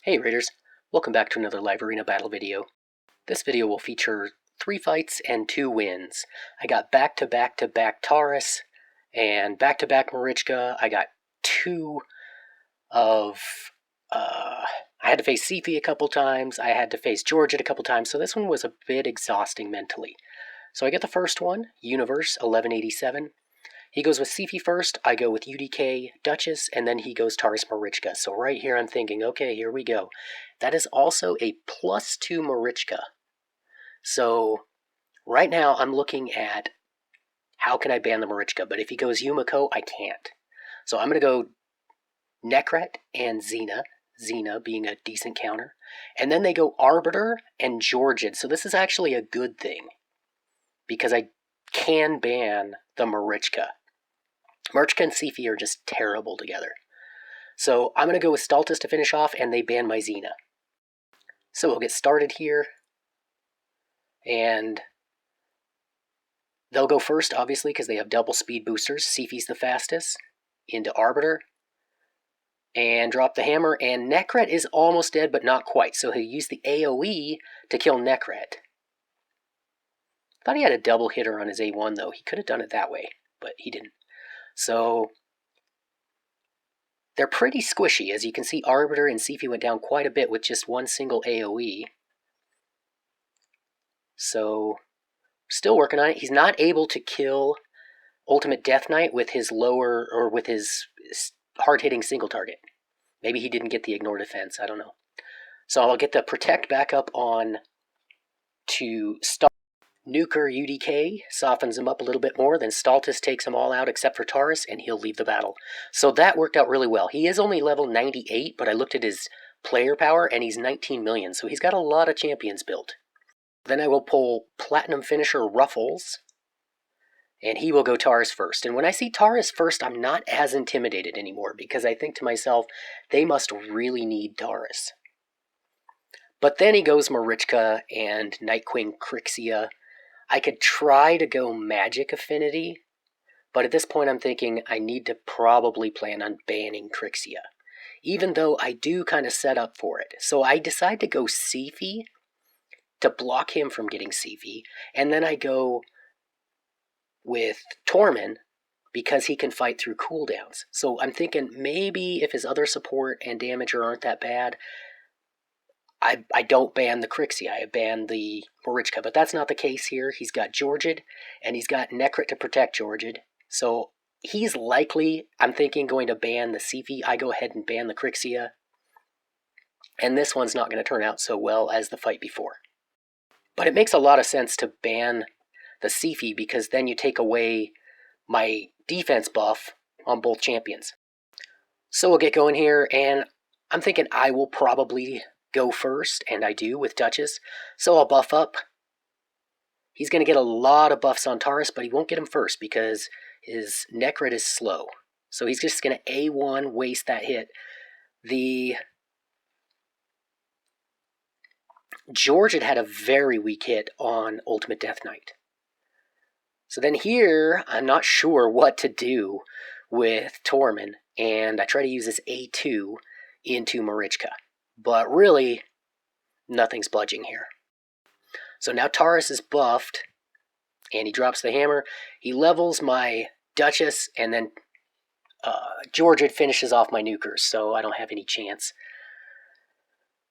Hey Raiders, welcome back to another live arena battle video. This video will feature 3 fights and 2 wins. I got back-to-back Taurus and back-to-back Marichka. I got 2 of... I had to face Siphi a couple times, I had to face Georgid a couple times, so this one was a bit exhausting mentally. So I get the first one, Universe 1187. He goes with Siphi first, I go with UDK Duchess, and then he goes Taurus Marichka. So right here I'm thinking, okay, here we go. That is also a +2 Marichka. So right now I'm looking at how can I ban the Marichka, but if he goes Yumiko, I can't. So I'm going to go Nekret and Xena, Xena being a decent counter. And then they go Arbiter and Georgid. So this is actually a good thing, because I can ban the Marichka. Marichka and Siphi are just terrible together. So I'm going to go with Stultus to finish off, and they ban my Xena. So we'll get started here. And they'll go first, obviously, because they have double speed boosters. Siphi's the fastest. Into Arbiter. And drop the hammer, and Nekret is almost dead, but not quite. So he'll use the AoE to kill Nekret. Thought he had a double hitter on his A1, though. He could have done it that way, but he didn't. So they're pretty squishy. As you can see, Arbiter and Siphi went down quite a bit with just one single AoE. So still working on it. He's not able to kill Ultimate Death Knight with his lower, or with his hard-hitting single target. Maybe he didn't get the Ignore Defense, I don't know. So I'll get the Protect back up on to start. Nuker UDK softens him up a little bit more, then Stultus takes them all out except for Taurus, and he'll leave the battle. So that worked out really well. He is only level 98, but I looked at his player power, and he's 19 million, so he's got a lot of champions built. Then I will pull Platinum Finisher Ruffles, and he will go Taurus first. And when I see Taurus first, I'm not as intimidated anymore, because I think to myself, they must really need Taurus. But then he goes Marichka and Night Queen Crixia. I could try to go Magic Affinity, but at this point I'm thinking I need to probably plan on banning Crixia, even though I do kind of set up for it. So I decide to go Siphi to block him from getting Siphi, and then I go with Tormund because he can fight through cooldowns. So I'm thinking maybe if his other support and damager aren't that bad, I don't ban the Crixia, I ban the Marichka, but that's not the case here. He's got Georgid, and he's got Nekret to protect Georgid. So he's likely, I'm thinking, going to ban the Siphi. I go ahead and ban the Crixia. And this one's not going to turn out so well as the fight before. But it makes a lot of sense to ban the Siphi, because then you take away my defense buff on both champions. So we'll get going here, and I'm thinking I will probably go first, and I do with Duchess, so I'll buff up. He's going to get a lot of buffs on Taurus, but he won't get him first because his Nekret is slow. So he's just going to A1 waste that hit. The Georgid had a very weak hit on Ultimate Death Knight. So then here, I'm not sure what to do with Tormund, and I try to use this A2 into Marichka. But really, nothing's budging here. So now Taurus is buffed, and he drops the hammer. He levels my Duchess, and then Georgid finishes off my nukers, so I don't have any chance.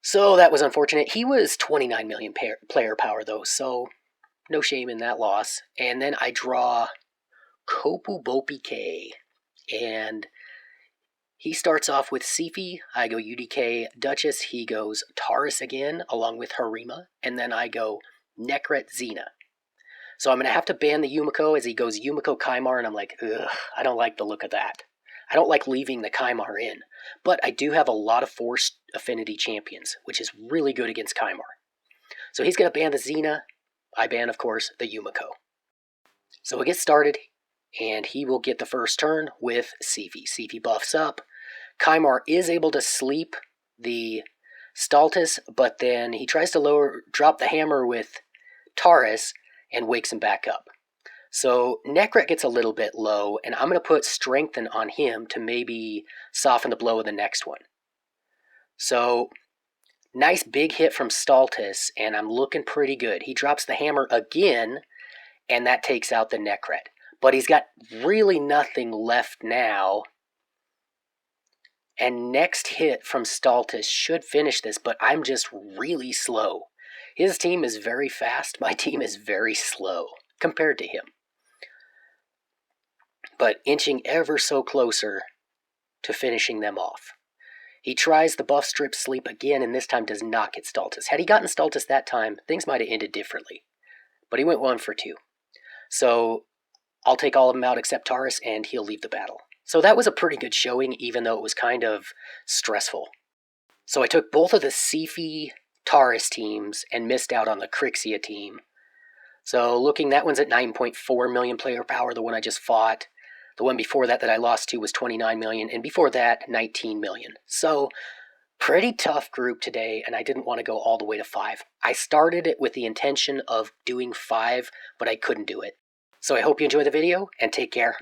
So that was unfortunate. He was 29 million player power, though, so no shame in that loss. And then I draw Kopu Bopike, and he starts off with Siphi, I go UDK Duchess, he goes Taurus again, along with Harima, and then I go Nekret Xena. So I'm going to have to ban the Yumiko as he goes Yumiko Kymar, and I'm like, ugh, I don't like the look of that. I don't like leaving the Kymar in, but I do have a lot of forced affinity champions, which is really good against Kymar. So he's going to ban the Xena, I ban, of course, the Yumiko. So we'll get started, and he will get the first turn with Siphi. Siphi buffs up. Kymar is able to sleep the Stultus, but then he tries to drop the hammer with Taurus and wakes him back up. So Nekret gets a little bit low, and I'm going to put Strengthen on him to maybe soften the blow of the next one. So Nice big hit from Stultus, and I'm looking pretty good. He drops the hammer again, and that takes out the Necret. But he's got really nothing left now. And next hit from Stultus should finish this, but I'm just really slow. His team is very fast. My team is very slow compared to him. But inching ever so closer to finishing them off. He tries the buff strip sleep again, and this time does not get Stultus. Had he gotten Stultus that time, things might have ended differently. But he went 1 for 2. So I'll take all of them out except Taurus, and he'll leave the battle. So that was a pretty good showing, even though it was kind of stressful. So I took both of the Siphi Taurus teams and missed out on the Crixia team. So looking, that one's at 9.4 million player power, the one I just fought. The one before that I lost to was 29 million, and before that, 19 million. So, pretty tough group today, and I didn't want to go all the way to 5. I started it with the intention of doing 5, but I couldn't do it. So I hope you enjoy the video, and take care.